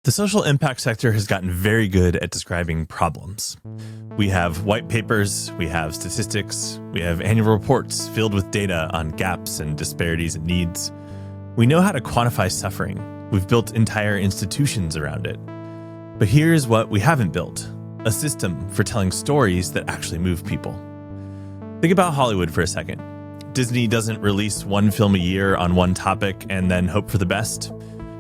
The social impact sector has gotten very good at describing problems. We have white papers, we have statistics, we have annual reports filled with data on gaps and disparities and needs. We know how to quantify suffering. We've built entire institutions around it. But here's what we haven't built: a system for telling stories that actually move people. Think about Hollywood for a second. Disney doesn't release one film a year on one topic and then hope for the best.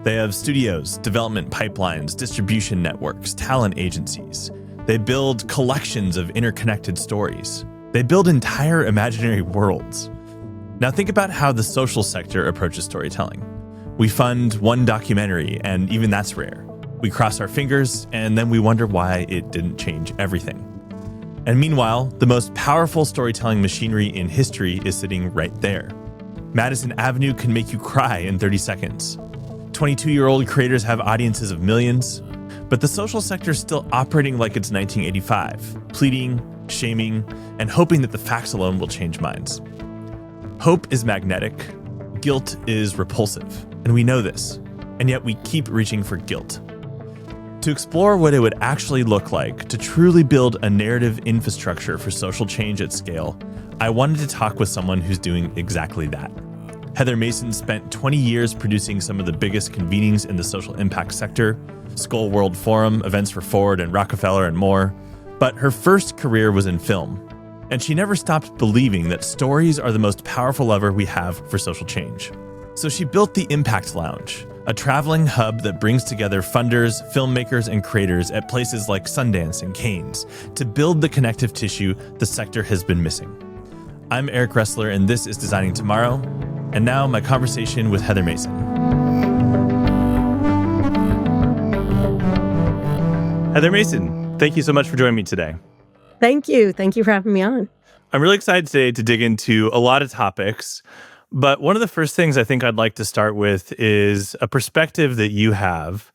They have studios, development pipelines, distribution networks, talent agencies. They build collections of interconnected stories. They build entire imaginary worlds. Now think about how the social sector approaches storytelling. We fund one documentary, and even that's rare. We cross our fingers, and then we wonder why it didn't change everything. And meanwhile, the most powerful storytelling machinery in history is sitting right there. Madison Avenue can make you cry in 30 seconds. 22-year-old creators have audiences of millions, but the social sector is still operating like it's 1985, pleading, shaming, and hoping that the facts alone will change minds. Hope is magnetic, guilt is repulsive, and we know this, and yet we keep reaching for guilt. To explore what it would actually look like to truly build a narrative infrastructure for social change at scale, I wanted to talk with someone who's doing exactly that. Heather Mason spent 20 years producing some of the biggest convenings in the social impact sector, Skull World Forum, events for Ford and Rockefeller and more. But her first career was in film, and she never stopped believing that stories are the most powerful lever we have for social change. So she built the Impact Lounge, a traveling hub that brings together funders, filmmakers, and creators at places like Sundance and Cannes to build the connective tissue the sector has been missing. I'm Eric Ressler, and this is Designing Tomorrow. And now my conversation with Heather Mason. Heather Mason, thank you so much for joining me today. Thank you. Thank you for having me on. I'm really excited today to dig into a lot of topics, but one of the first things I think I'd like to start with is a perspective that you have,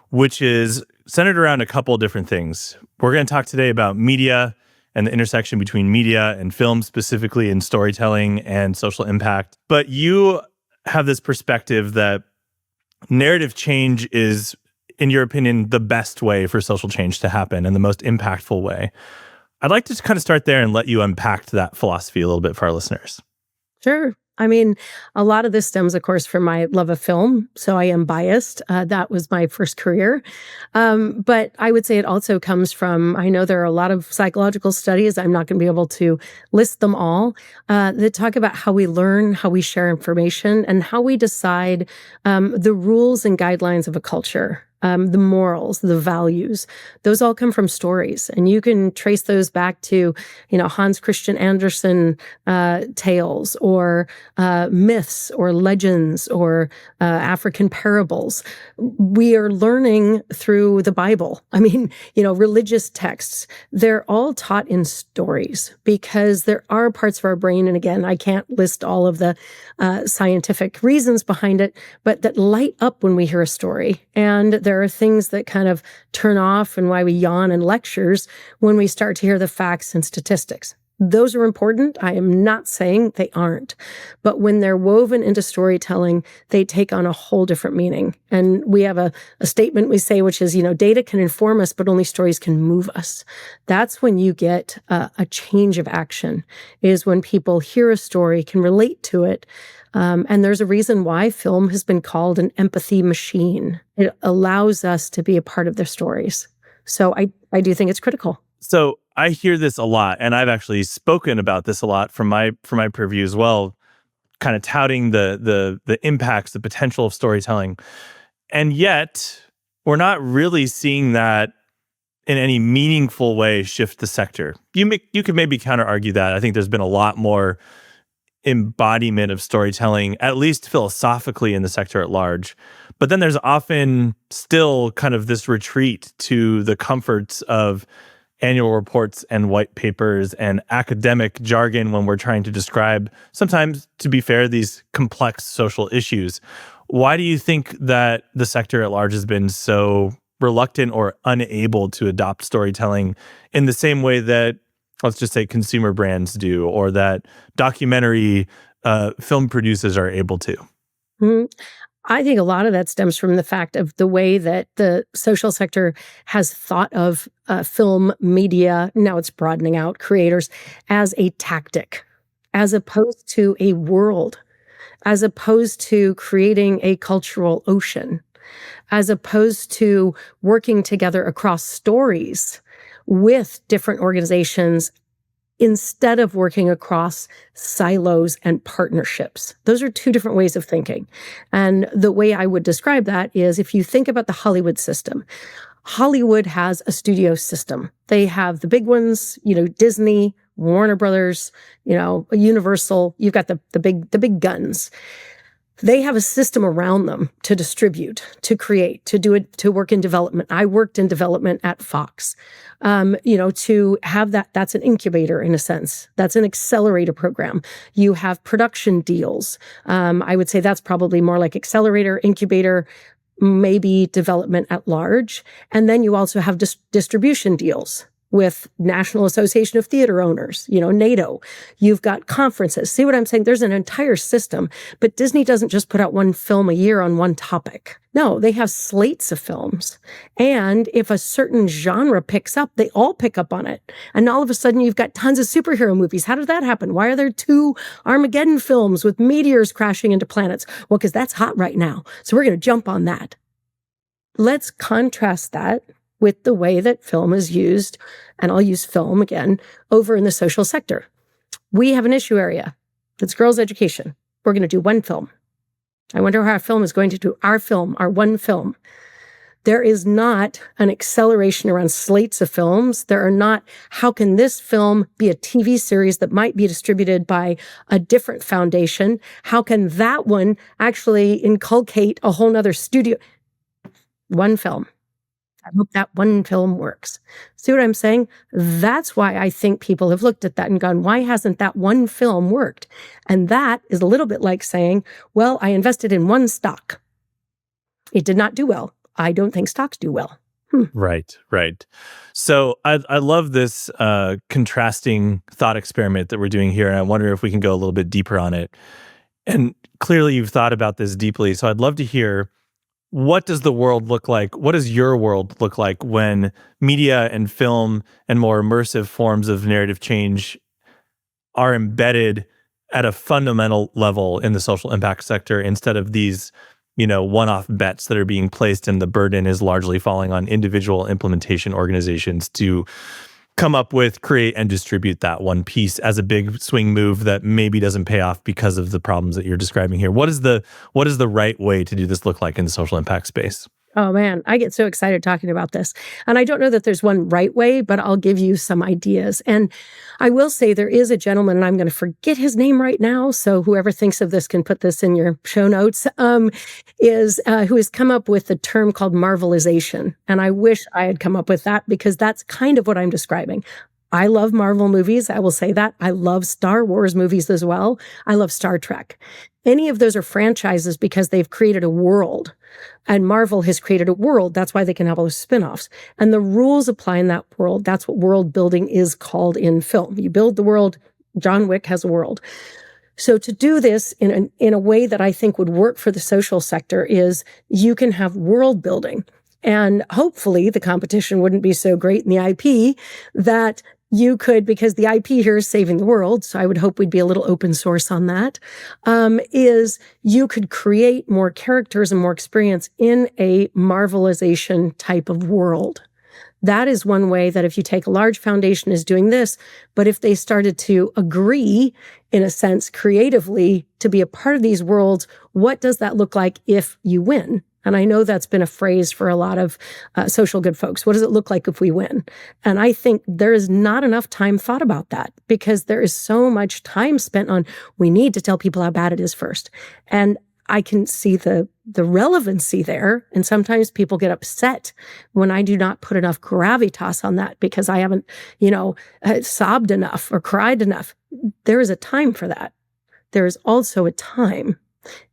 which is centered around a couple of different things. We're going to talk today about media and the intersection between media and film, specifically in storytelling and social impact. But you have this perspective that narrative change is, in your opinion, the best way for social change to happen and the most impactful way. I'd like to kind of start there and let you unpack that philosophy a little bit for our listeners. Sure. I mean, a lot of this stems, of course, from my love of film. So I am biased. That was my first career. But I would say it also comes from, I know there are a lot of psychological studies, I'm not going to be able to list them all, that talk about how we learn, how we share information, and how we decide the rules and guidelines of a culture. The morals, the values, those all come from stories. And you can trace those back to, Hans Christian Andersen tales or myths or legends or African parables. We are learning through the Bible. I mean, religious texts, they're all taught in stories because there are parts of our brain, and again, I can't list all of the scientific reasons behind it, but that light up when we hear a story. And there are things that kind of turn off and why we yawn in lectures when we start to hear the facts and statistics. Those are important. I am not saying they aren't. But when they're woven into storytelling, they take on a whole different meaning. And we have a statement we say, which is, data can inform us, but only stories can move us. That's when you get a change of action, is when people hear a story, can relate to it. And there's a reason why film has been called an empathy machine. It allows us to be a part of their stories. So I do think it's critical. So I hear this a lot, and I've actually spoken about this a lot from my purview as well, kind of touting the impacts, the potential of storytelling. And yet, we're not really seeing that in any meaningful way shift the sector. You could maybe counter-argue that. I think there's been a lot more embodiment of storytelling, at least philosophically, in the sector at large. But then there's often still kind of this retreat to the comforts of annual reports and white papers and academic jargon when we're trying to describe, sometimes, to be fair, these complex social issues. Why do you think that the sector at large has been so reluctant or unable to adopt storytelling in the same way that, let's just say, consumer brands do, or that documentary film producers are able to? Mm-hmm. I think a lot of that stems from the fact of the way that the social sector has thought of film media, now it's broadening out, creators, as a tactic, as opposed to a world, as opposed to creating a cultural ocean, as opposed to working together across stories with different organizations instead of working across silos and partnerships. Those are two different ways of thinking. And the way I would describe that is if you think about the Hollywood system, Hollywood has a studio system. They have the big ones, Disney, Warner Brothers, Universal. You've got the big guns. They have a system around them to distribute, to create, to do it, to work in development. I worked in development at Fox. To have that's an incubator in a sense. That's an accelerator program. You have production deals. I would say that's probably more like accelerator, incubator, maybe development at large. And then you also have distribution deals with National Association of Theater Owners, NATO. You've got conferences. See what I'm saying? There's an entire system, but Disney doesn't just put out one film a year on one topic. No, they have slates of films. And if a certain genre picks up, they all pick up on it. And all of a sudden you've got tons of superhero movies. How did that happen? Why are there 2 Armageddon films with meteors crashing into planets? Well, because that's hot right now. So we're going to jump on that. Let's contrast that with the way that film is used, and I'll use film again, over in the social sector. We have an issue area. It's girls' education. We're going to do one film. I wonder how our film is going to do our one film. There is not an acceleration around slates of films. There are not, how can this film be a TV series that might be distributed by a different foundation? How can that one actually inculcate a whole nother studio? One film. I hope that one film works. See what I'm saying? That's why I think people have looked at that and gone, why hasn't that one film worked? And that is a little bit like saying, well, I invested in one stock. It did not do well. I don't think stocks do well. Right. So I love this contrasting thought experiment that we're doing here. And I wonder if we can go a little bit deeper on it. And clearly you've thought about this deeply. So I'd love to hear, what does the world look like? What does your world look like when media and film and more immersive forms of narrative change are embedded at a fundamental level in the social impact sector instead of these, one-off bets that are being placed, and the burden is largely falling on individual implementation organizations to come up with, create, and distribute that one piece as a big swing move that maybe doesn't pay off because of the problems that you're describing here. What is the right way to do this look like in the social impact space? Oh man, I get so excited talking about this. And I don't know that there's one right way, but I'll give you some ideas. And I will say there is a gentleman, and I'm going to forget his name right now, so whoever thinks of this can put this in your show notes, who has come up with a term called Marvelization. And I wish I had come up with that, because that's kind of what I'm describing. I love Marvel movies. I will say that. I love Star Wars movies as well. I love Star Trek. Any of those are franchises because they've created a world. And Marvel has created a world. That's why they can have all those spin-offs. And the rules apply in that world. That's what world building is called in film. You build the world. John Wick has a world. So to do this in a way that I think would work for the social sector is you can have world building. And hopefully the competition wouldn't be so great in the IP that you could, because the IP here is saving the world, so I would hope we'd be a little open source on that, is you could create more characters and more experience in a Marvelization type of world. That is one way that if you take a large foundation is doing this, but if they started to agree, in a sense, creatively to be a part of these worlds, what does that look like if you win? And I know that's been a phrase for a lot of social good folks. What does it look like if we win? And I think there is not enough time thought about that, because there is so much time spent on, we need to tell people how bad it is first. And I can see the relevancy there. And sometimes people get upset when I do not put enough gravitas on that because I haven't, sobbed enough or cried enough. There is a time for that. There is also a time,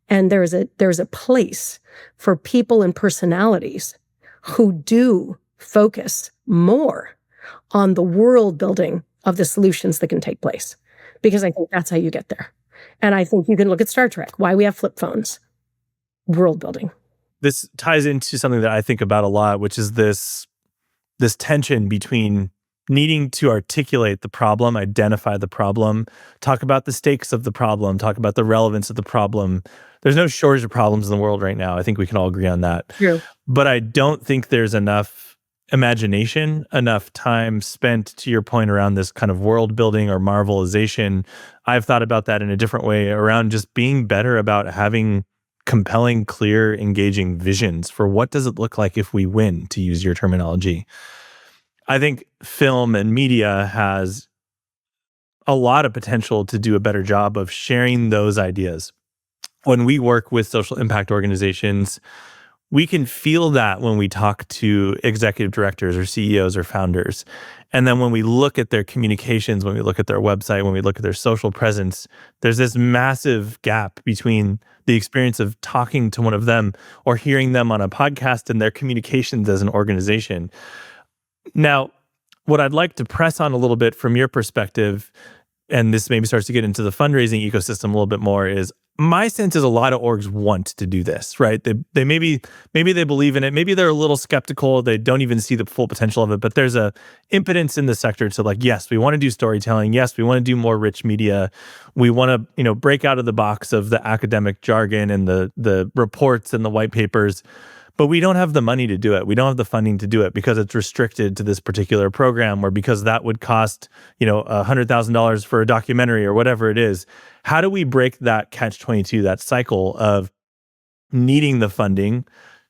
and there's a place for people and personalities who do focus more on the world building of the solutions that can take place, because I think that's how you get there. And I think you can look at Star Trek, why we have flip phones. world building. This ties into something that I think about a lot, which is this tension between needing to articulate the problem, identify the problem, talk about the stakes of the problem, talk about the relevance of the problem. There's no shortage of problems in the world right now. I think we can all agree on that. True. But I don't think there's enough imagination, enough time spent, to your point, around this kind of world building or Marvelization. I've thought about that in a different way, around just being better about having compelling, clear, engaging visions for what does it look like if we win, to use your terminology. I think film and media has a lot of potential to do a better job of sharing those ideas. When we work with social impact organizations, we can feel that when we talk to executive directors or CEOs or founders. And then when we look at their communications, when we look at their website, when we look at their social presence, there's this massive gap between the experience of talking to one of them or hearing them on a podcast and their communications as an organization. Now, what I'd like to press on a little bit from your perspective, and this maybe starts to get into the fundraising ecosystem a little bit more, is my sense is a lot of orgs want to do this, right? They maybe they believe in it. Maybe they're a little skeptical. They don't even see the full potential of it, but there's a impotence in the sector to like, yes, we want to do storytelling. Yes, we want to do more rich media. We want to, break out of the box of the academic jargon and the reports and the white papers. But we don't have the money to do it. We don't have the funding to do it because it's restricted to this particular program, or because that would cost, $100,000 for a documentary or whatever it is. How do we break that catch-22, that cycle of needing the funding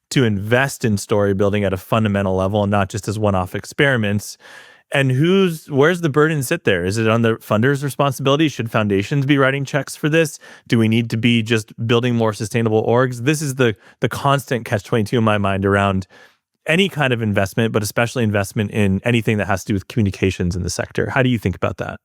to invest in story building at a fundamental level and not just as one-off experiments? And where's the burden sit there? Is it on the funder's responsibility? Should foundations be writing checks for this? Do we need to be just building more sustainable orgs? This is the constant catch-22 in my mind around any kind of investment, but especially investment in anything that has to do with communications in the sector. How do you think about that?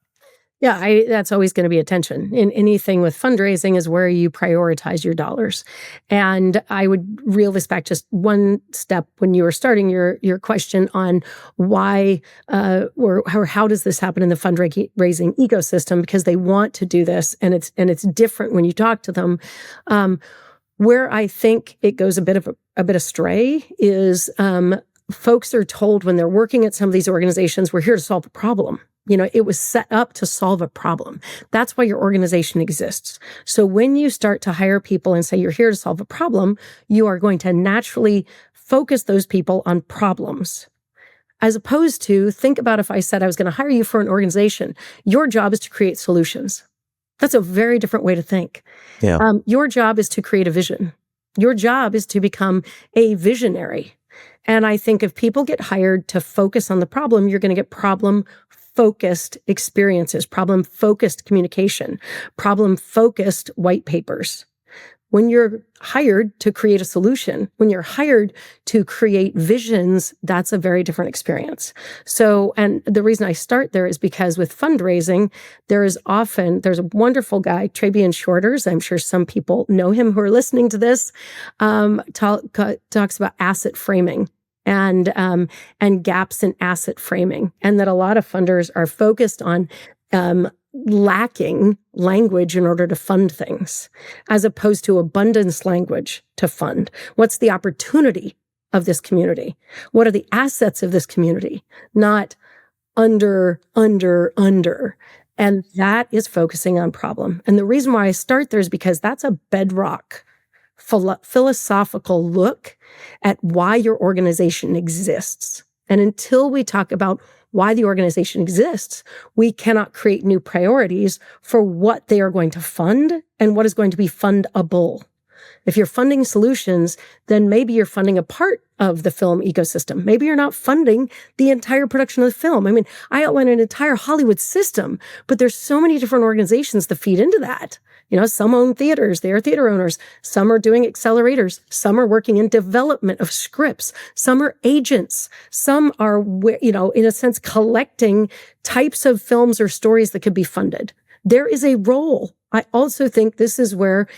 Yeah, that's always going to be a tension in anything with fundraising, is where you prioritize your dollars. And I would reel this back just one step when you were starting your question on why or how does this happen in the fundraising ecosystem, because they want to do this, and it's different when you talk to them. Where I think it goes a bit astray is folks are told when they're working at some of these organizations, we're here to solve a problem. It was set up to solve a problem. That's why your organization exists. So when you start to hire people and say you're here to solve a problem, you are going to naturally focus those people on problems. As opposed to, think about if I said I was going to hire you for an organization, your job is to create solutions. That's a very different way to think. Yeah. Your job is to create a vision. Your job is to become a visionary. And I think if people get hired to focus on the problem, you're going to get problem-focused experiences, problem-focused communication, problem-focused white papers. When you're hired to create a solution, when you're hired to create visions, that's a very different experience. So, and the reason I start there is because with fundraising, there's a wonderful guy, Trabian Shorters. I'm sure some people know him who are listening to this, talks about asset framing and gaps in asset framing, and that a lot of funders are focused on lacking language in order to fund things, as opposed to abundance language to fund. What's the opportunity of this community? What are the assets of this community? Not under. And that is focusing on problem. And the reason why I start there is because that's a bedrock philosophical look at why your organization exists. And until we talk about why the organization exists, we cannot create new priorities for what they are going to fund and what is going to be fundable. If you're funding solutions, then maybe you're funding a part of the film ecosystem. Maybe you're not funding the entire production of the film. I mean, I outline an entire Hollywood system, but there's so many different organizations that feed into that. Some own theaters, they are theater owners. Some are doing accelerators. Some are working in development of scripts. Some are agents. Some are, in a sense, collecting types of films or stories that could be funded. There is a role. I also think this is where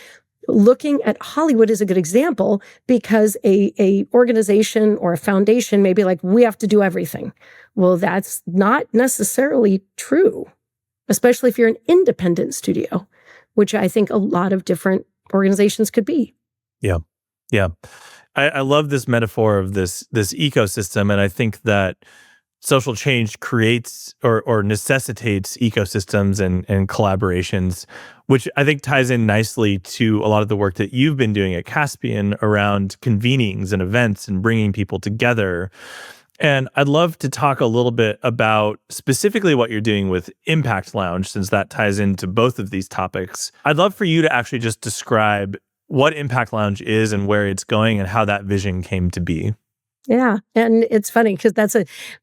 looking at Hollywood is a good example, because a organization or a foundation may be like, we have to do everything. Well, that's not necessarily true, especially if you're an independent studio, which I think a lot of different organizations could be. Yeah. Yeah. I love this metaphor of this ecosystem, and I think that social change creates or necessitates ecosystems and collaborations, which I think ties in nicely to a lot of the work that you've been doing at Caspian around convenings and events and bringing people together. And I'd love to talk a little bit about specifically what you're doing with Impact Lounge, since that ties into both of these topics. I'd love for you to actually just describe what Impact Lounge is and where it's going and how that vision came to be. Yeah, and it's funny because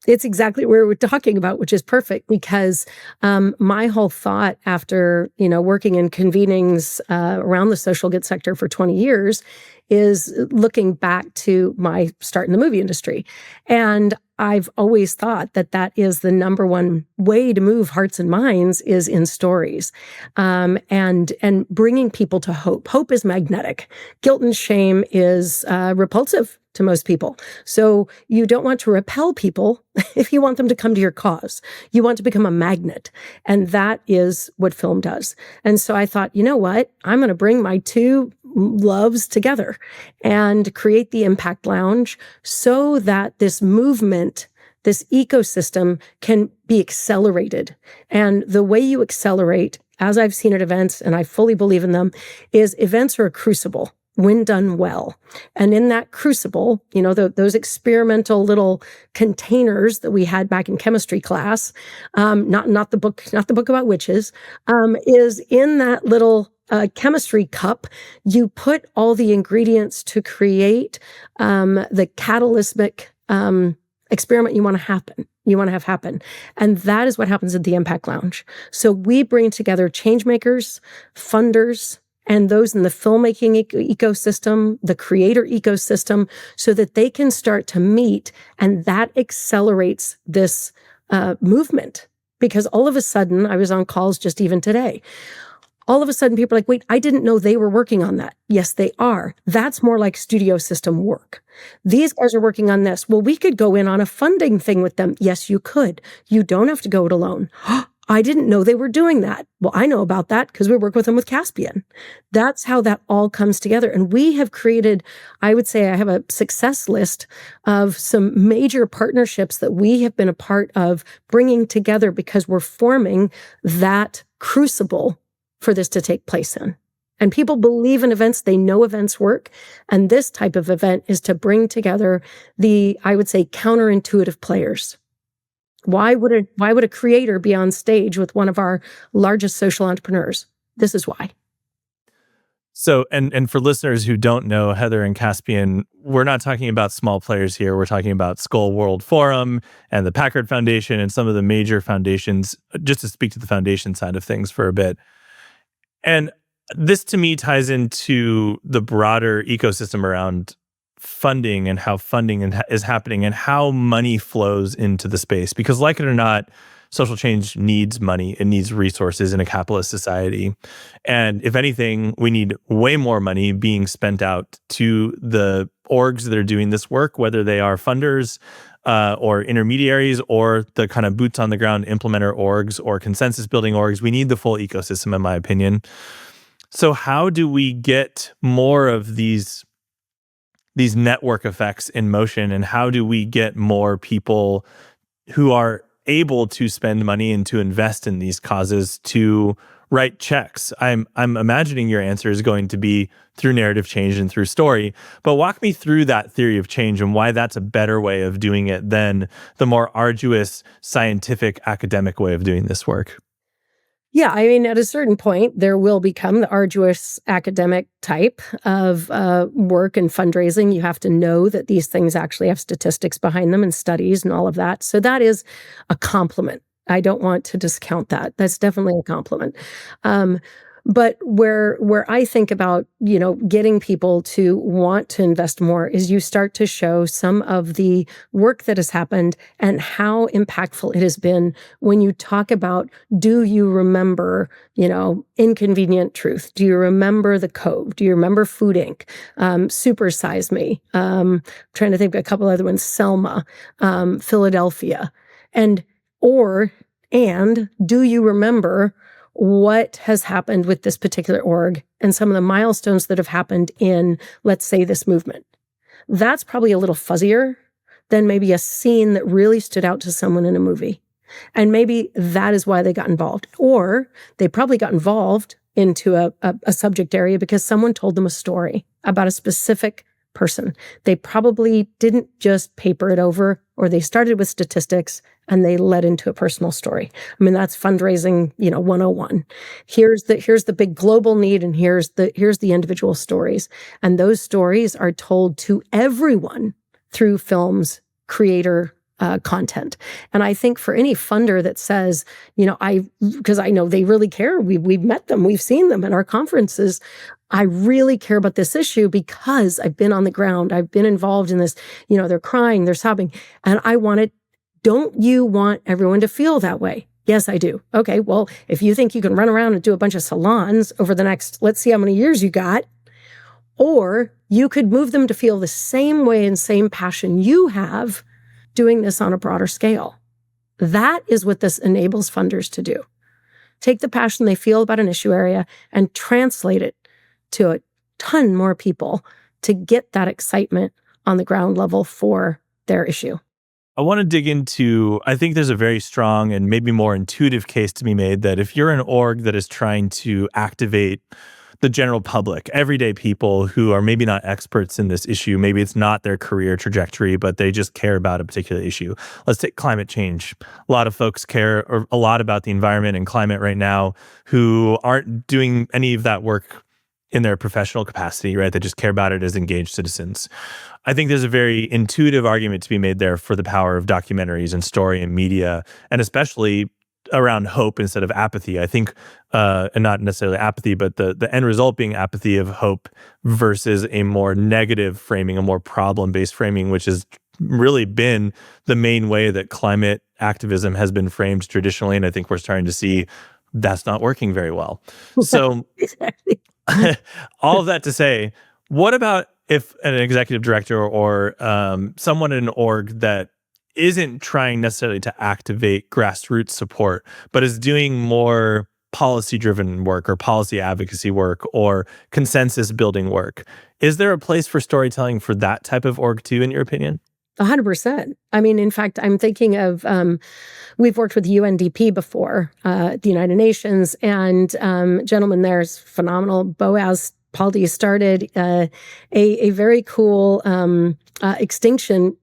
it's exactly where we're talking about, which is perfect because my whole thought after working in convenings around the social good sector for 20 years is looking back to my start in the movie industry, and I've always thought that that is the number one way to move hearts and minds is in stories, and bringing people to hope. Hope is magnetic. Guilt and shame is repulsive to most people. So you don't want to repel people if you want them to come to your cause. You want to become a magnet. And that is what film does. And so I thought, you know what? I'm going to bring my two loves together and create the Impact Lounge so that this movement, this ecosystem can be accelerated. And the way you accelerate, as I've seen at events, and I fully believe in them, is events are a crucible when done well. And in that crucible, those experimental little containers that we had back in chemistry class, not the book about witches, is in that little chemistry cup, you put all the ingredients to create the catalytic experiment you want to have happen. And that is what happens at the Impact Lounge. So we bring together change makers, funders, and those in the filmmaking ecosystem, the creator ecosystem, so that they can start to meet, and that accelerates this movement. Because all of a sudden, I was on calls just even today, all of a sudden people are like, wait, I didn't know they were working on that. Yes, they are. That's more like studio system work. These guys are working on this. Well, we could go in on a funding thing with them. Yes, you could. You don't have to go it alone. I didn't know they were doing that. Well, I know about that because we work with them with Caspian. That's how that all comes together. And we have created, I would say I have a success list of some major partnerships that we have been a part of bringing together because we're forming that crucible for this to take place in. And people believe in events. They know events work. And this type of event is to bring together the, I would say, counterintuitive players. Why would a creator be on stage with one of our largest social entrepreneurs? This is why. So, and for listeners who don't know Heather and Caspian, we're not talking about small players here. We're talking about Skull World Forum and the Packard Foundation and some of the major foundations, just to speak to the foundation side of things for a bit. And this to me ties into the broader ecosystem around funding and how funding is happening and how money flows into the space. Because like it or not, social change needs money. It needs resources in a capitalist society. And if anything, we need way more money being spent out to the orgs that are doing this work, whether they are funders or intermediaries or the kind of boots on the ground implementer orgs or consensus building orgs. We need the full ecosystem, in my opinion. So how do we get more of these network effects in motion, and how do we get more people who are able to spend money and to invest in these causes to write checks? I'm imagining your answer is going to be through narrative change and through story, but walk me through that theory of change and why that's a better way of doing it than the more arduous scientific academic way of doing this work. Yeah, I mean, at a certain point, there will become the arduous academic type of work and fundraising. You have to know that these things actually have statistics behind them and studies and all of that. So that is a compliment. I don't want to discount that. That's definitely a compliment. But where I think about, getting people to want to invest more is you start to show some of the work that has happened and how impactful it has been when you talk about, do you remember, Inconvenient Truth? Do you remember The Cove? Do you remember Food Inc? Super Size Me? Trying to think of a couple other ones, Selma, Philadelphia. And do you remember what has happened with this particular org and some of the milestones that have happened in, let's say, this movement. That's probably a little fuzzier than maybe a scene that really stood out to someone in a movie. And maybe that is why they got involved. Or they probably got involved into a subject area because someone told them a story about a specific person. They probably didn't just paper it over, or they started with statistics and they led into a personal story. I mean, that's fundraising, 101. Here's the big global need, and here's the individual stories. And those stories are told to everyone through film's creator content. And I think for any funder that says, because I know they really care, we've met them, we've seen them at our conferences. I really care about this issue because I've been on the ground, I've been involved in this, they're crying, they're sobbing, and I want it. Don't you want everyone to feel that way? Yes, I do. Okay, well, if you think you can run around and do a bunch of salons over the next, let's see how many years you got, or you could move them to feel the same way and same passion you have doing this on a broader scale. That is what this enables funders to do. Take the passion they feel about an issue area and translate it to a ton more people to get that excitement on the ground level for their issue. I want to dig into, I think there's a very strong and maybe more intuitive case to be made that if you're an org that is trying to activate the general public, everyday people who are maybe not experts in this issue, maybe it's not their career trajectory, but they just care about a particular issue. Let's take climate change. A lot of folks care a lot about the environment and climate right now who aren't doing any of that work in their professional capacity, right? They just care about it as engaged citizens. I think there's a very intuitive argument to be made there for the power of documentaries and story and media, and especially around hope instead of apathy. I think, and not necessarily apathy, but the end result being apathy of hope versus a more negative framing, a more problem-based framing, which has really been the main way that climate activism has been framed traditionally. And I think we're starting to see that's not working very well. So Exactly. all of that to say, what about if an executive director or someone in an org that isn't trying necessarily to activate grassroots support, but is doing more policy-driven work or policy advocacy work or consensus-building work? Is there a place for storytelling for that type of org too, in your opinion? 100%. I mean, in fact, I'm thinking of, we've worked with UNDP before, the United Nations, and gentleman there's phenomenal, Boaz Paldi, started a very cool extinction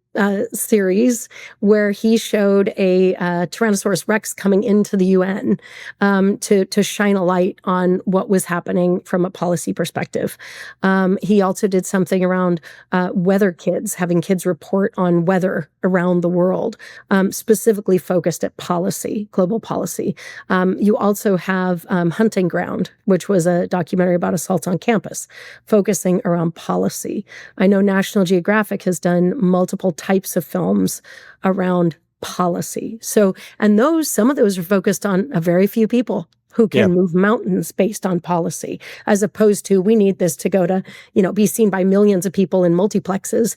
series where he showed a Tyrannosaurus Rex coming into the UN to shine a light on what was happening from a policy perspective. He also did something around weather kids, having kids report on weather around the world, specifically focused at policy, global policy. You also have Hunting Ground, which was a documentary about assaults on campus, focusing around policy. I know National Geographic has done multiple types of films around policy. So, and some of those are focused on a very few people who can move mountains based on policy, as opposed to we need this to go to, be seen by millions of people in multiplexes.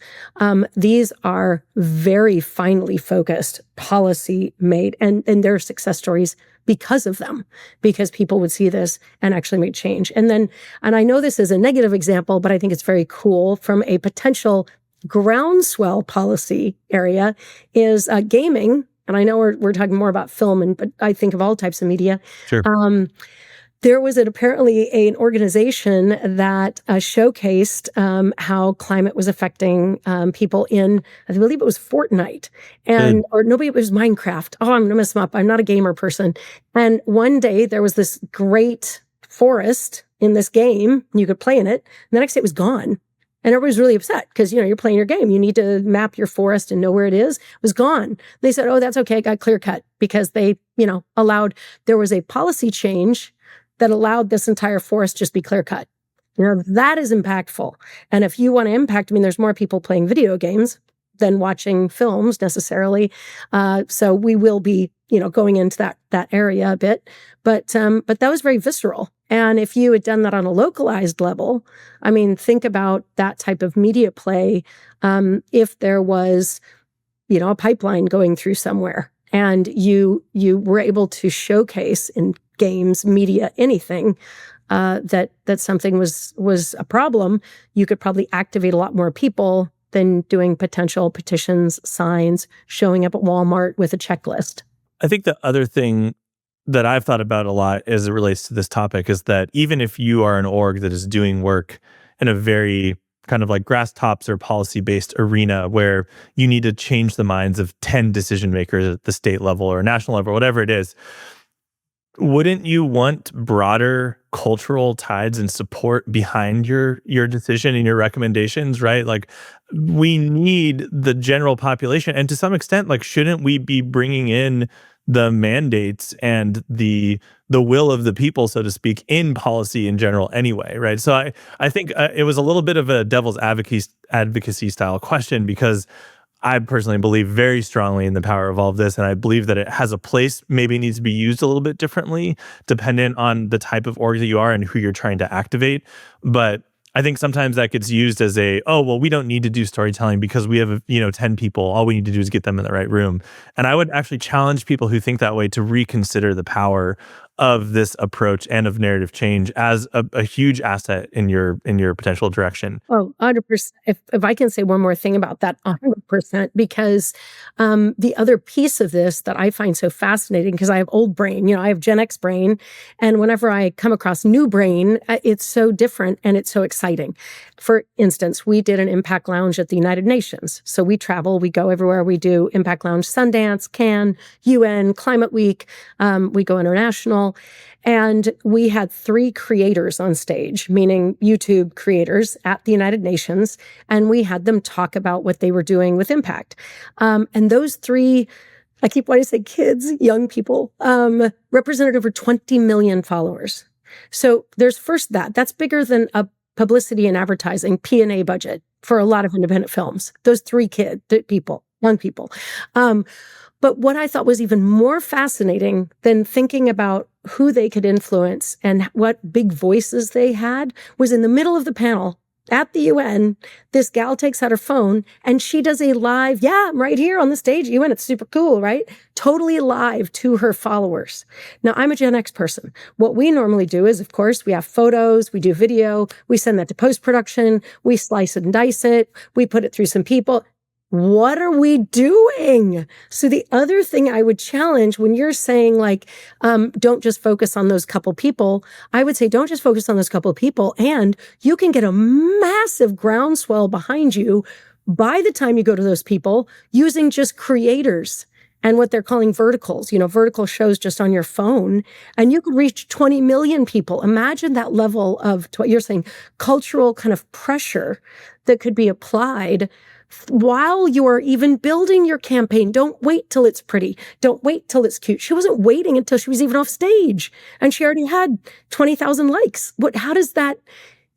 These are very finely focused, policy made, and there are success stories because of them, because people would see this and actually make change. And I know this is a negative example, but I think it's very cool from a potential groundswell policy area is gaming. And I know we're talking more about film, but I think of all types of media. Sure. There was apparently an organization that showcased how climate was affecting people in, I believe it was Fortnite, or nobody, it was Minecraft. Oh, I'm going to mess them up. I'm not a gamer person. And one day there was this great forest in this game. You could play in it. And the next day it was gone. And everybody was really upset because, you're playing your game. You need to map your forest and know where it is. It was gone. They said, oh, that's okay. It got clear cut because they, there was a policy change that allowed this entire forest just be clear cut. That is impactful. And if you want to impact, there's more people playing video games than watching films necessarily. So we will be, going into that area a bit. But that was very visceral. And if you had done that on a localized level, think about that type of media play. If there was, a pipeline going through somewhere and you were able to showcase in games, media, anything, that something was a problem, you could probably activate a lot more people than doing potential petitions, signs, showing up at Walmart with a checklist. I think the other thing that I've thought about a lot as it relates to this topic is that even if you are an org that is doing work in a very kind of like grass tops or policy based arena where you need to change the minds of 10 decision makers at the state level or national level, whatever it is, wouldn't you want broader cultural tides and support behind your decision and your recommendations, right? Like we need the general population, and to some extent, like shouldn't we be bringing in the mandates and the will of the people, so to speak, in policy in general anyway, right? So I think it was a little bit of a devil's advocacy style question because I personally believe very strongly in the power of all of this, and I believe that it has a place, maybe needs to be used a little bit differently, dependent on the type of org that you are and who you're trying to activate. But I think sometimes that gets used as oh, well, we don't need to do storytelling because we have, 10 people. All we need to do is get them in the right room. And I would actually challenge people who think that way to reconsider the power of this approach and of narrative change as a huge asset in your potential direction. Oh, 100%. If I can say one more thing about that, 100%, because the other piece of this that I find so fascinating, because I have old brain, I have Gen X brain, and whenever I come across new brain, it's so different and it's so exciting. For instance, we did an Impact Lounge at the United Nations. So we travel, we go everywhere. We do Impact Lounge, Sundance, Cannes, UN, Climate Week. We go international. And we had 3 creators on stage, meaning YouTube creators at the United Nations, and we had them talk about what they were doing with impact. And those 3, I keep wanting to say kids, young people, represented over 20 million followers. So there's first that's bigger than a publicity and advertising P&A budget for a lot of independent films. Those 3 people, young people. But what I thought was even more fascinating than thinking about who they could influence and what big voices they had was in the middle of the panel at the UN, this gal takes out her phone and she does a live, I'm right here on the stage at UN. It's super cool, right? Totally live to her followers. Now, I'm a Gen X person. What we normally do is, of course, we have photos, we do video, we send that to post-production, we slice it and dice it, we put it through some people. What are we doing? So the other thing I would challenge when you're saying don't just focus on those couple people, I would say don't just focus on those couple people, and you can get a massive groundswell behind you by the time you go to those people using just creators and what they're calling verticals, vertical shows just on your phone, and you could reach 20 million people. Imagine that level of, to what you're saying, cultural kind of pressure that could be applied while you're even building your campaign. Don't wait till it's pretty. Don't wait till it's cute. She wasn't waiting until she was even off stage and she already had 20,000 likes. How does that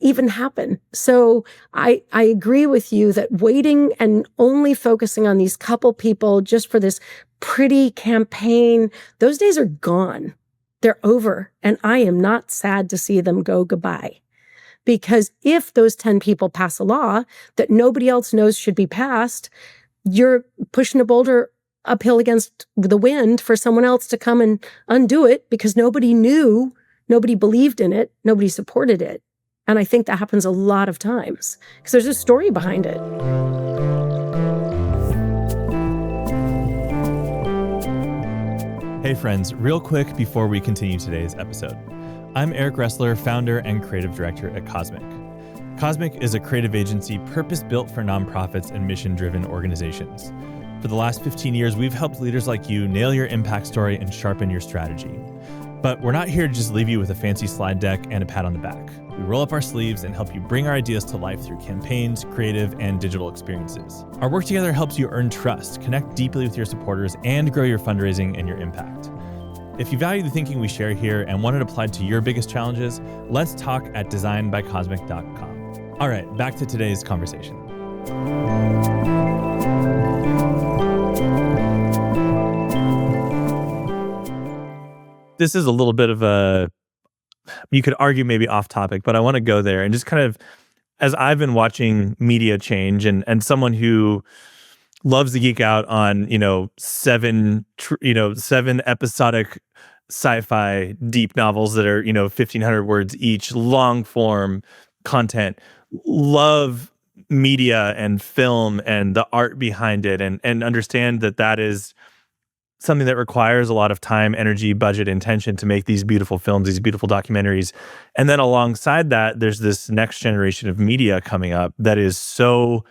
even happen? So I agree with you that waiting and only focusing on these couple people just for this pretty campaign, those days are gone. They're over. And I am not sad to see them go goodbye. Because if those 10 people pass a law that nobody else knows should be passed, you're pushing a boulder uphill against the wind for someone else to come and undo it because nobody knew, nobody believed in it, nobody supported it. And I think that happens a lot of times because there's a story behind it. Hey friends, real quick before we continue today's episode. I'm Eric Ressler, founder and creative director at Cosmic. Cosmic is a creative agency purpose-built for nonprofits and mission-driven organizations. For the last 15 years, we've helped leaders like you nail your impact story and sharpen your strategy. But we're not here to just leave you with a fancy slide deck and a pat on the back. We roll up our sleeves and help you bring our ideas to life through campaigns, creative, and digital experiences. Our work together helps you earn trust, connect deeply with your supporters, and grow your fundraising and your impact. If you value the thinking we share here and want it applied to your biggest challenges, let's talk at designbycosmic.com. All right, back to today's conversation. This is a little bit of you could argue maybe off topic, but I want to go there and just kind of, as I've been watching media change and someone who loves to geek out on, 7 episodic sci-fi deep novels that are, 1,500 words each, long form content, love media and film and the art behind it, and understand that that is something that requires a lot of time, energy, budget, intention to make these beautiful films, these beautiful documentaries. And then alongside that, there's this next generation of media coming up that is so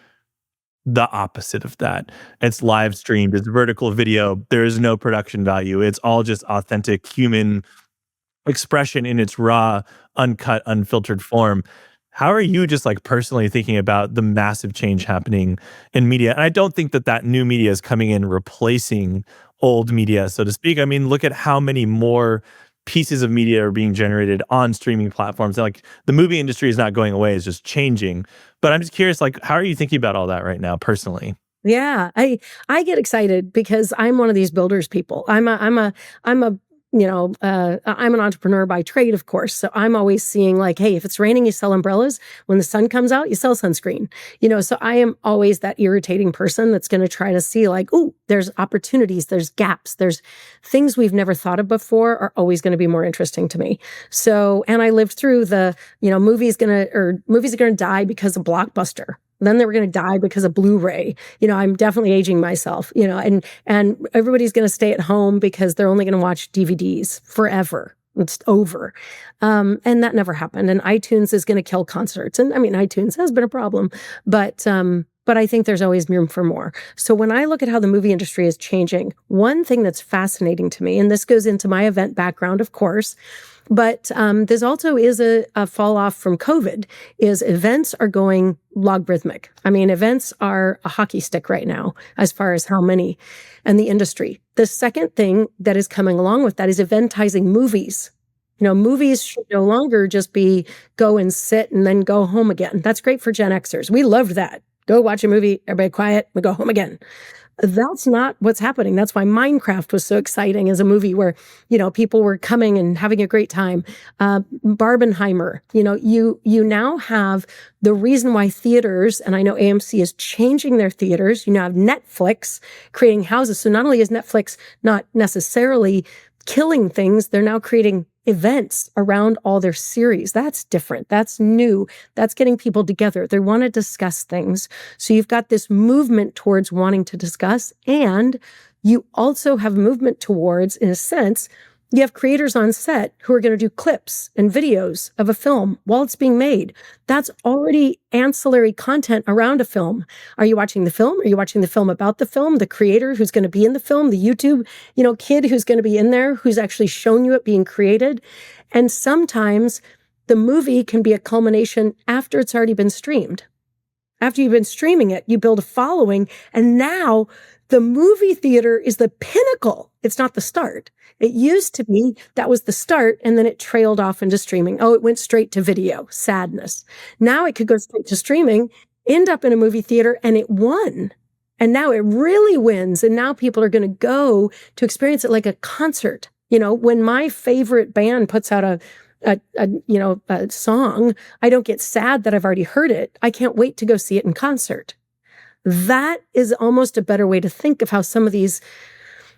the opposite of that. It's live streamed, it's vertical video, there is no production value. It's all just authentic human expression in its raw, uncut, unfiltered form. How are you just like personally thinking about the massive change happening in media? And I don't think that that new media is coming in replacing old media, so to speak. I mean, look at how many more pieces of media are being generated on streaming platforms. And like the movie industry is not going away, it's just changing. But I'm just curious, like, how are you thinking about all that right now personally? Yeah, I get excited because I'm one of these builders people. I'm a I'm an entrepreneur by trade, of course. So I'm always seeing like, hey, if it's raining, you sell umbrellas. When the sun comes out, you sell sunscreen. So I am always that irritating person that's going to try to see like, oh, there's opportunities, there's gaps, there's things we've never thought of before are always going to be more interesting to me. So, and I lived through movies are gonna die because of Blockbuster. Then they were going to die because of Blu-ray. I'm definitely aging myself, and everybody's going to stay at home because they're only going to watch DVDs forever. It's over. And that never happened. And iTunes is going to kill concerts. And I mean, iTunes has been a problem, but I think there's always room for more. So when I look at how the movie industry is changing, one thing that's fascinating to me, and this goes into my event background, of course, but this also is a fall off from COVID, is events are going logarithmic. I mean, events are a hockey stick right now as far as how many and the industry. The second thing that is coming along with that is eventizing movies. Movies should no longer just be go and sit and then go home again. That's great for Gen Xers. We loved that. Go watch a movie, everybody quiet, we go home again. That's not what's happening. That's why Minecraft was so exciting as a movie where, people were coming and having a great time. Barbenheimer, you now have the reason why theaters, and I know AMC is changing their theaters. You now have Netflix creating houses. So not only is Netflix not necessarily killing things, they're now creating events around all their series. That's different. That's new. That's getting people together. They want to discuss things. So you've got this movement towards wanting to discuss, and you also have movement towards, in a sense, you have creators on set who are going to do clips and videos of a film while it's being made. That's already ancillary content around a film. Are you watching the film? Are you watching the film about the film? The creator who's going to be in the film, the YouTube, kid who's going to be in there, who's actually shown you it being created. And sometimes the movie can be a culmination after it's already been streamed. After you've been streaming it, you build a following, and now the movie theater is the pinnacle. It's not the start. It used to be that was the start, and then it trailed off into streaming. Oh, it went straight to video. Sadness. Now it could go straight to streaming, end up in a movie theater, and it won. And now it really wins. And now people are going to go to experience it like a concert. When my favorite band puts out a song, I don't get sad that I've already heard it. I can't wait to go see it in concert. That is almost a better way to think of how some of these,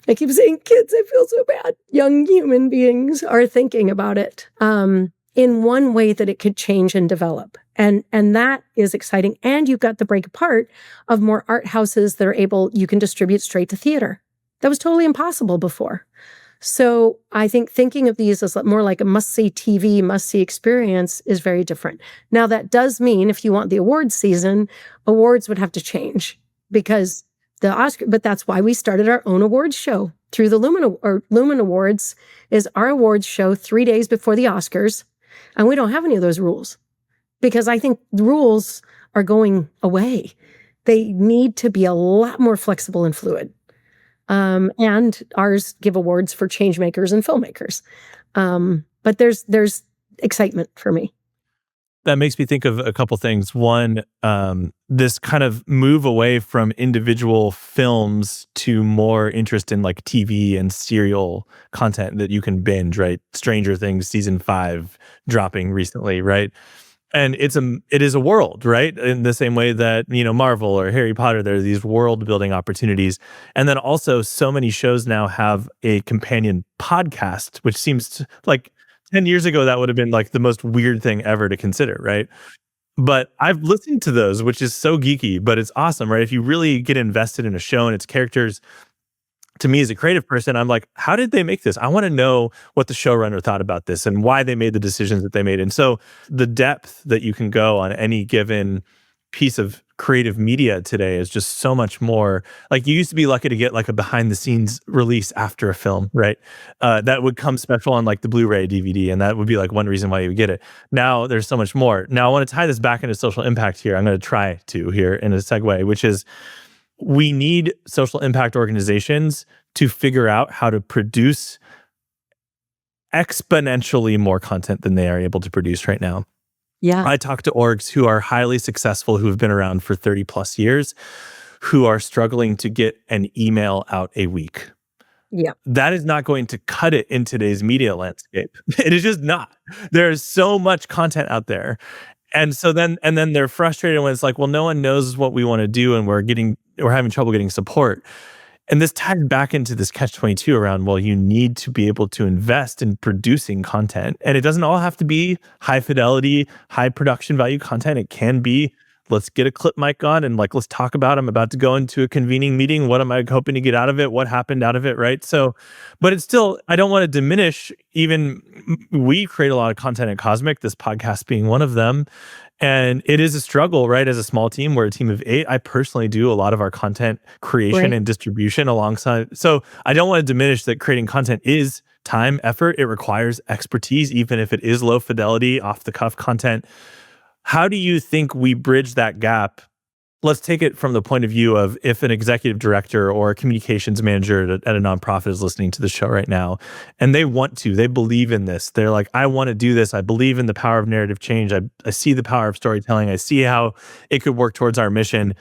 I keep saying kids, I feel so bad, young human beings are thinking about it in one way that it could change and develop. And that is exciting. And you've got the break apart of more art houses that are you can distribute straight to theater. That was totally impossible before. So I think thinking of these as more like a must-see TV, must-see experience is very different. Now, that does mean if you want the awards season, awards would have to change because but that's why we started our own awards show through the Lumen Awards is our awards show 3 days before the Oscars. And we don't have any of those rules because I think the rules are going away. They need to be a lot more flexible and fluid. And ours give awards for change makers and filmmakers. But there's excitement for me. That makes me think of a couple things. One, this kind of move away from individual films to more interest in like TV and serial content that you can binge, right? Stranger Things season 5 dropping recently, right? And it is a world, right? In the same way that, Marvel or Harry Potter, there are these world building opportunities. And then also so many shows now have a companion podcast, which seems like 10 years ago that would have been like the most weird thing ever to consider, right? But I've listened to those, which is so geeky, but it's awesome, right? If you really get invested in a show and its characters, to me as a creative person, I'm like, how did they make this? I want to know what the showrunner thought about this and why they made the decisions that they made. And so the depth that you can go on any given piece of creative media today is just so much more. Like, you used to be lucky to get like a behind the scenes release after a film, right? That would come special on like the Blu-ray DVD, and that would be like one reason why you would get it. Now there's so much more. Now I want to tie this back into social impact here. I'm going to try to here in a segue, which is, we need social impact organizations to figure out how to produce exponentially more content than they are able to produce right now. Yeah. I talk to orgs who are highly successful, who have been around for 30 plus years, who are struggling to get an email out a week. Yeah. That is not going to cut it in today's media landscape. It is just not. There's so much content out there. And so then they're frustrated when it's like, well, no one knows what we want to do, and we're having trouble getting support. And this ties back into this catch-22 around, well, you need to be able to invest in producing content. And it doesn't all have to be high fidelity, high production value content. It can be, let's get a clip mic on and like, let's talk about, I'm about to go into a convening meeting. What am I hoping to get out of it? What happened out of it? Right. So, but it's still, I don't want to diminish, even we create a lot of content at Cosmic, this podcast being one of them. And it is a struggle, right? As a small team, we're a team of 8. I personally do a lot of our content creation Right. and distribution alongside. So I don't want to diminish that creating content is time, effort. It requires expertise, even if it is low fidelity, off the cuff content. How do you think we bridge that gap? Let's take it from the point of view of, if an executive director or a communications manager at a nonprofit is listening to the show right now, and they believe in this. They're like, I want to do this. I believe in the power of narrative change. I see the power of storytelling. I see how it could work towards our mission.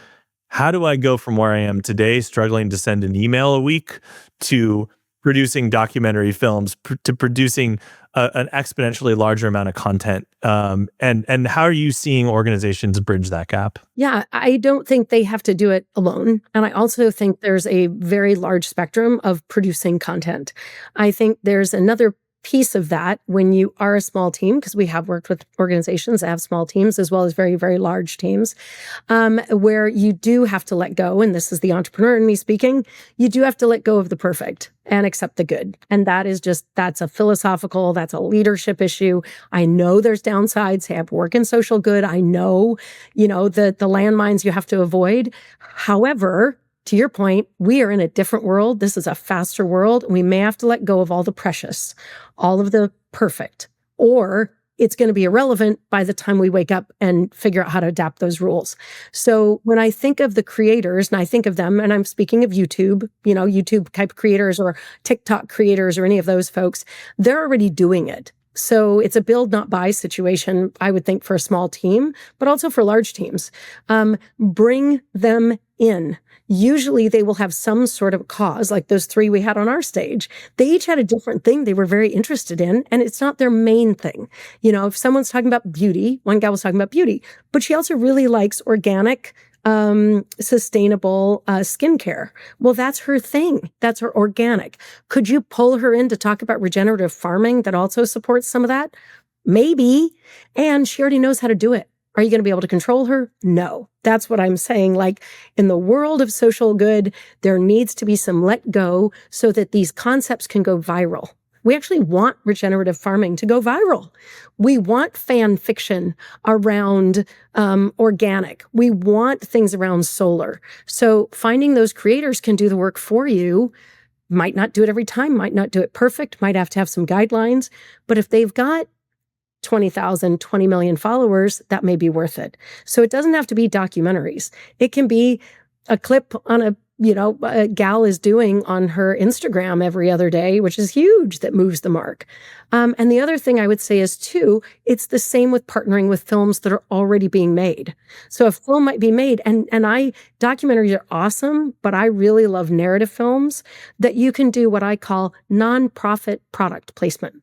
How do I go from where I am today, struggling to send an email a week, to producing documentary films, to producing an exponentially larger amount of content? And how are you seeing organizations bridge that gap? Yeah, I don't think they have to do it alone. And I also think there's a very large spectrum of producing content. I think there's another piece of that when you are a small team, because we have worked with organizations that have small teams as well as very, very large teams, where you do have to let go. And this is the entrepreneur in me speaking. You do have to let go of the perfect and accept the good. And that's a philosophical, that's a leadership issue. I know there's downsides. I have work in social good. I know, the landmines you have to avoid. However, to your point, we are in a different world. This is a faster world. We may have to let go of all the precious, all of the perfect, or it's going to be irrelevant by the time we wake up and figure out how to adapt those rules. So when I think of the creators, and I think of them, and I'm speaking of YouTube, YouTube type creators or TikTok creators or any of those folks, they're already doing it. So it's a build, not buy situation, I would think, for a small team, but also for large teams. Bring them in. Usually they will have some sort of cause, like those 3 we had on our stage. They each had a different thing they were very interested in, and it's not their main thing. If someone's talking about beauty, one gal was talking about beauty, but she also really likes organic, sustainable skincare. Well, that's her thing. That's her organic. Could you pull her in to talk about regenerative farming that also supports some of that? Maybe. And she already knows how to do it. Are you going to be able to control her? No. That's what I'm saying. Like, in the world of social good, there needs to be some let go so that these concepts can go viral. We actually want regenerative farming to go viral. We want fan fiction around organic. We want things around solar. So finding those creators can do the work for you. Might not do it every time, might not do it perfect, might have to have some guidelines. But if they've got 20,000, 20 million followers, that may be worth it. So it doesn't have to be documentaries. It can be a clip on a gal is doing on her Instagram every other day, which is huge, that moves the mark. And the other thing I would say is too, it's the same with partnering with films that are already being made. So a film might be made, and documentaries are awesome, but I really love narrative films that you can do what I call nonprofit product placement.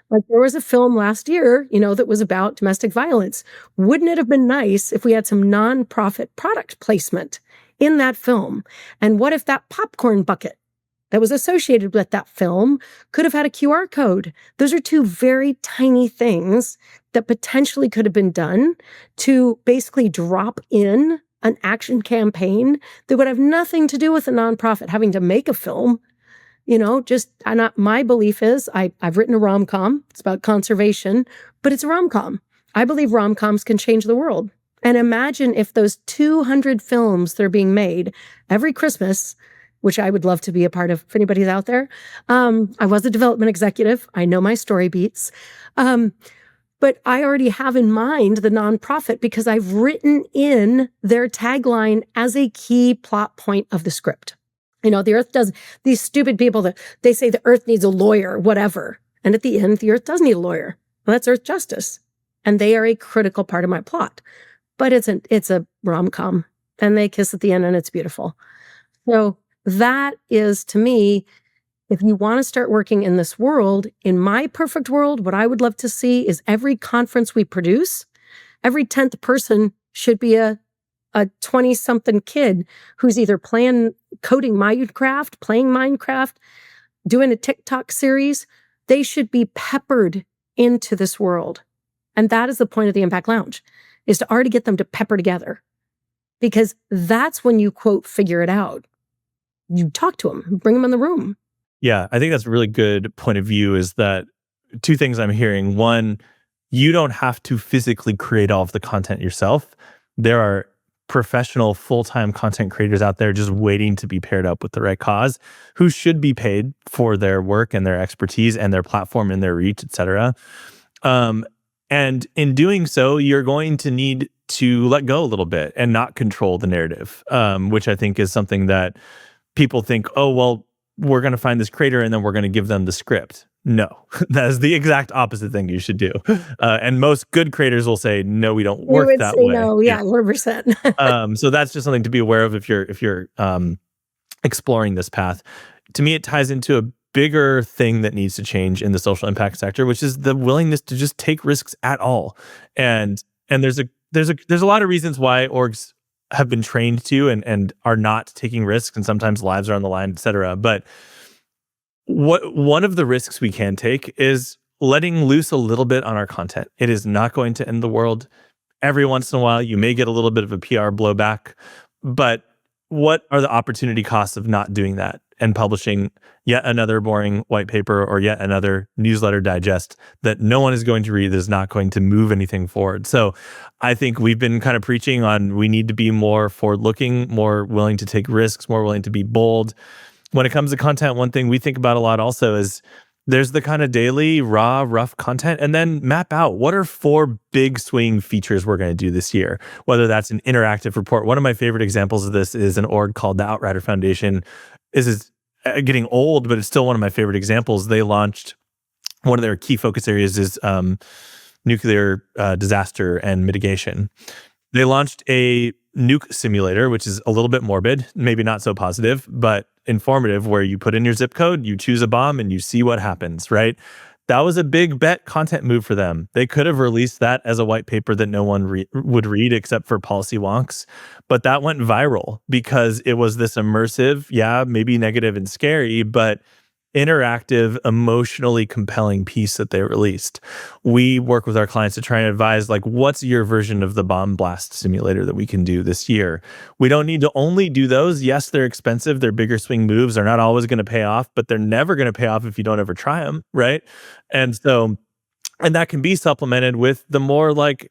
Like, there was a film last year, that was about domestic violence. Wouldn't it have been nice if we had some nonprofit product placement in that film? And what if that popcorn bucket that was associated with that film could have had a QR code? Those are two very tiny things that potentially could have been done to basically drop in an action campaign that would have nothing to do with a nonprofit having to make a film. My belief is I've written a rom-com. It's about conservation, but it's a rom-com. I believe rom-coms can change the world. And imagine if those 200 films that are being made every Christmas, which I would love to be a part of if anybody's out there. I was a development executive. I know my story beats. But I already have in mind the nonprofit because I've written in their tagline as a key plot point of the script. The earth does, these stupid people that they say the earth needs a lawyer, whatever. And at the end, the earth does need a lawyer. Well, that's earth justice. And they are a critical part of my plot. But it's a rom-com, and they kiss at the end and it's beautiful. So that is, to me, if you want to start working in this world, in my perfect world, what I would love to see is every conference we produce, every 10th person should be a 20-something kid who's either coding Minecraft, playing Minecraft, doing a TikTok series. They should be peppered into this world. And that is the point of the Impact Lounge, is to already get them to pepper together. Because that's when you, quote, figure it out. You talk to them, bring them in the room. Yeah, I think that's a really good point of view, is that two things I'm hearing. One, you don't have to physically create all of the content yourself. There are professional full-time content creators out there just waiting to be paired up with the right cause, who should be paid for their work and their expertise and their platform and their reach, etc. And in doing so, you're going to need to let go a little bit and not control the narrative, which I think is something that people think, oh, well, we're going to find this creator and then we're going to give them the script. No, that is the exact opposite thing you should do. And most good creators will say, no, we don't work that way. No, yeah, 100%. So that's just something to be aware of if you're exploring this path. To me, it ties into a bigger thing that needs to change in the social impact sector, which is the willingness to just take risks at all. And there's a lot of reasons why orgs have been trained to and are not taking risks, and sometimes lives are on the line, et cetera. But one of the risks we can take is letting loose a little bit on our content. It is not going to end the world. Every once in a while, you may get a little bit of a PR blowback, but what are the opportunity costs of not doing that and publishing yet another boring white paper or yet another newsletter digest that no one is going to read, that is not going to move anything forward? So I think we've been kind of preaching on, we need to be more forward-looking, more willing to take risks, more willing to be bold. When it comes to content, one thing we think about a lot also is there's the kind of daily, raw, rough content, and then map out what are 4 big swing features we're going to do this year, whether that's an interactive report. One of my favorite examples of this is an org called the Outrider Foundation. This is getting old, but it's still one of my favorite examples. They launched, one of their key focus areas is nuclear disaster and mitigation. They launched a nuke simulator, which is a little bit morbid, maybe not so positive, but informative, where you put in your zip code, you choose a bomb, and you see what happens, right? That was a big bet content move for them. They could have released that as a white paper that no one would read except for policy wonks, but that went viral because it was this immersive, yeah, maybe negative and scary, but interactive, emotionally compelling piece that they released. We work with our clients to try and advise, like, what's your version of the bomb blast simulator that we can do this year? We don't need to only do those. Yes, they're expensive. They're bigger swing moves. They're not always going to pay off, but they're never going to pay off if you don't ever try them, right? And that can be supplemented with the more, like,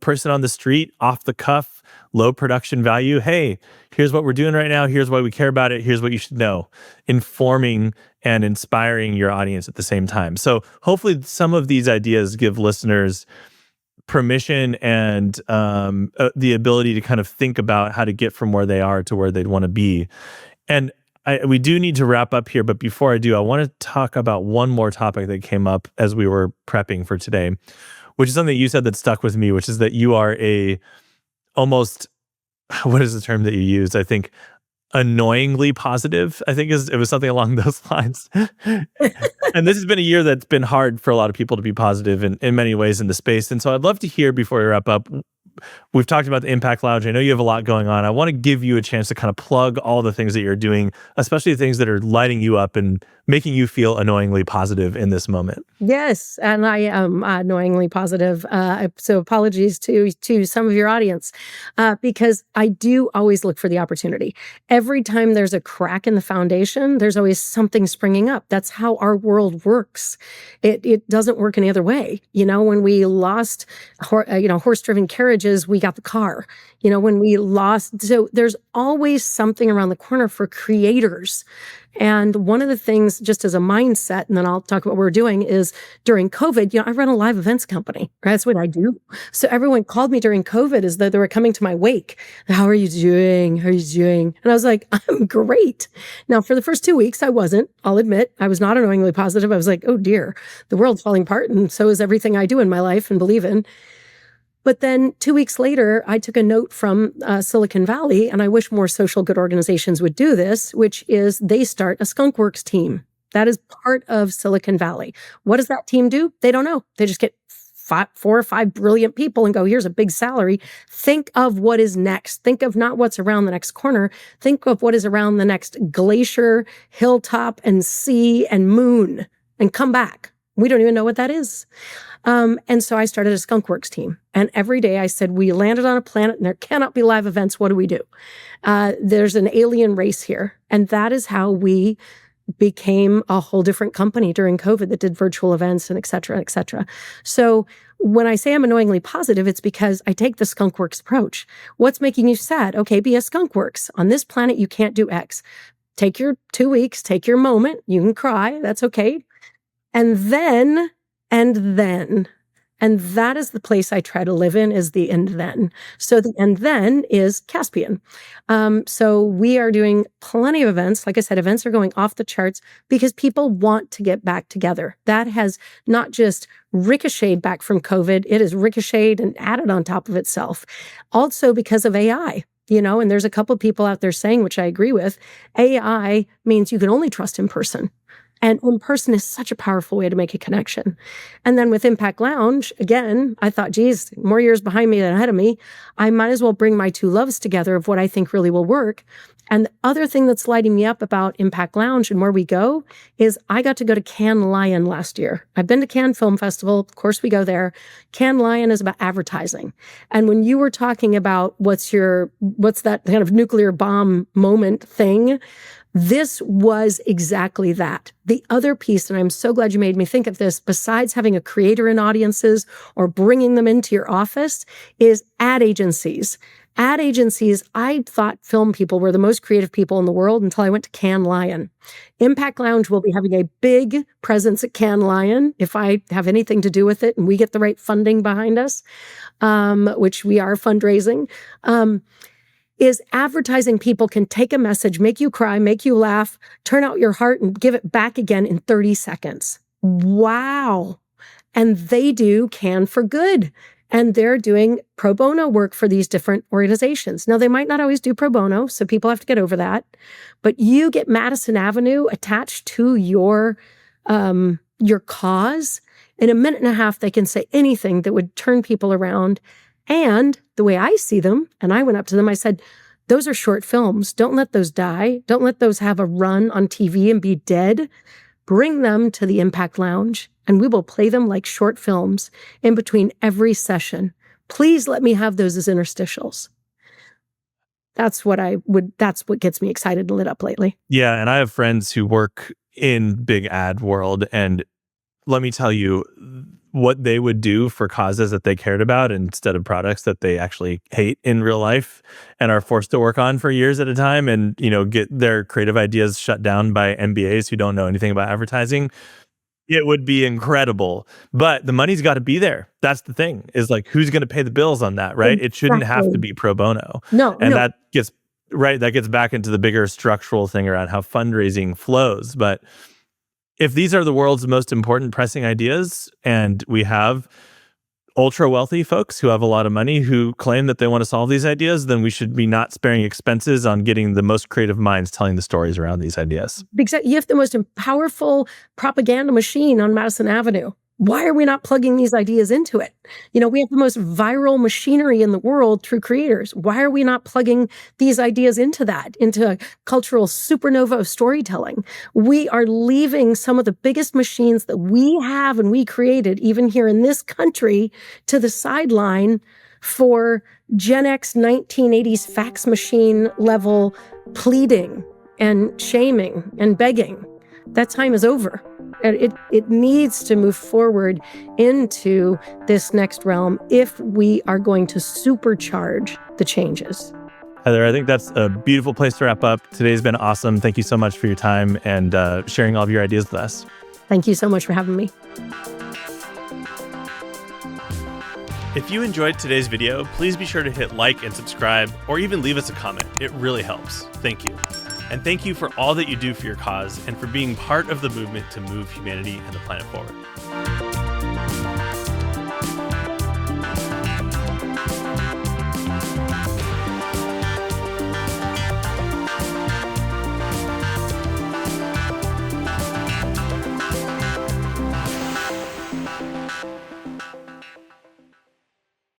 person on the street, off the cuff, low production value. Hey, here's what we're doing right now. Here's why we care about it. Here's what you should know. Informing and inspiring your audience at the same time. So hopefully some of these ideas give listeners permission and the ability to kind of think about how to get from where they are to where they'd want to be. And we do need to wrap up here, but before I do, I want to talk about one more topic that came up as we were prepping for today, which is something you said that stuck with me, which is that you are almost, what is the term that you used? I think annoyingly positive, it was something along those lines. And this has been a year that's been hard for a lot of people to be positive in many ways in the space. And so I'd love to hear before we wrap up. We've talked about the Impact Lounge. I know you have a lot going on. I want to give you a chance to kind of plug all the things that you're doing, especially the things that are lighting you up and making you feel annoyingly positive in this moment. Yes, and I am annoyingly positive. So apologies to some of your audience, because I do always look for the opportunity. Every time there's a crack in the foundation, there's always something springing up. That's how our world works. It doesn't work any other way. When we lost, horse-driven carriages, we got the car. When we lost, so there's always something around the corner for creators. And one of the things, just as a mindset, and then I'll talk about what we're doing, is during COVID, I run a live events company. Right? That's what I do. So everyone called me during COVID as though they were coming to my wake. How are you doing? How are you doing? And I was like, I'm great. Now, for the first 2 weeks, I wasn't. I'll admit, I was not annoyingly positive. I was like, oh dear, the world's falling apart, and so is everything I do in my life and believe in. But then 2 weeks later, I took a note from Silicon Valley, and I wish more social good organizations would do this, which is they start a skunkworks team. That is part of Silicon Valley. What does that team do? They don't know. They just get 4 or 5 brilliant people and go, here's a big salary. Think of what is next. Think of not what's around the next corner. Think of what is around the next glacier, hilltop, and sea, and moon, and come back. We don't even know what that is. And so I started a skunkworks team. And every day I said, we landed on a planet and there cannot be live events. What do we do? There's an alien race here. And that is how we became a whole different company during COVID that did virtual events and et cetera, et cetera. So when I say I'm annoyingly positive, it's because I take the skunkworks approach. What's making you sad? Okay, be a skunkworks. On this planet, you can't do X. Take your 2 weeks, take your moment. You can cry. That's okay. And then, and that is the place I try to live in, is the and then. So the and then is Caspian. So we are doing plenty of events. Like I said, events are going off the charts because people want to get back together. That has not just ricocheted back from COVID, it has ricocheted and added on top of itself. Also because of AI. And there's a couple of people out there saying, which I agree with, AI means you can only trust in person. And in person is such a powerful way to make a connection. And then with Impact Lounge, again, I thought, geez, more years behind me than ahead of me. I might as well bring my two loves together of what I think really will work. And the other thing that's lighting me up about Impact Lounge and where we go is I got to go to Cannes Lion last year. I've been to Cannes Film Festival. Of course, we go there. Cannes Lion is about advertising. And when you were talking about what's that kind of nuclear bomb moment thing, this was exactly that. The other piece, and I'm so glad you made me think of this, besides having a creator in audiences or bringing them into your office, is ad agencies. Ad agencies, I thought film people were the most creative people in the world until I went to Cannes Lion. Impact Lounge will be having a big presence at Cannes Lion if I have anything to do with it and we get the right funding behind us, which we are fundraising. Is advertising people can take a message, make you cry, make you laugh, turn out your heart, and give it back again in 30 seconds. Wow. And they do Can for Good. And they're doing pro bono work for these different organizations. Now, they might not always do pro bono, so people have to get over that. But you get Madison Avenue attached to your cause. In a minute and a half, they can say anything that would turn people around. And the way I see them, and I went up to them, I said, those are short films. Don't let those die. Don't let those have a run on TV and be dead. Bring them to the Impact Lounge, and we will play them like short films in between every session. Please let me have those as interstitials. That's what gets me excited and lit up lately. Yeah, and I have friends who work in big ad world, and let me tell you, what they would do for causes that they cared about instead of products that they actually hate in real life and are forced to work on for years at a time, and get their creative ideas shut down by MBAs who don't know anything about advertising. It would be incredible, but the money's got to be there. That's the thing, is like, who's going to pay the bills on that, right? Exactly. It shouldn't have to be pro bono. That gets back into the bigger structural thing around how fundraising flows. But if these are the world's most important pressing ideas, and we have ultra wealthy folks who have a lot of money who claim that they want to solve these ideas, then we should be not sparing expenses on getting the most creative minds telling the stories around these ideas. Because you have the most powerful propaganda machine on Madison Avenue. Why are we not plugging these ideas into it? We have the most viral machinery in the world through creators. Why are we not plugging these ideas into that, into cultural supernova of storytelling? We are leaving some of the biggest machines that we have and we created, even here in this country, to the sideline for Gen X 1980s fax machine level pleading and shaming and begging. That time is over. And it needs to move forward into this next realm if we are going to supercharge the changes. Heather, I think that's a beautiful place to wrap up. Today's been awesome. Thank you so much for your time and sharing all of your ideas with us. Thank you so much for having me. If you enjoyed today's video, please be sure to hit like and subscribe, or even leave us a comment. It really helps. Thank you. And thank you for all that you do for your cause and for being part of the movement to move humanity and the planet forward.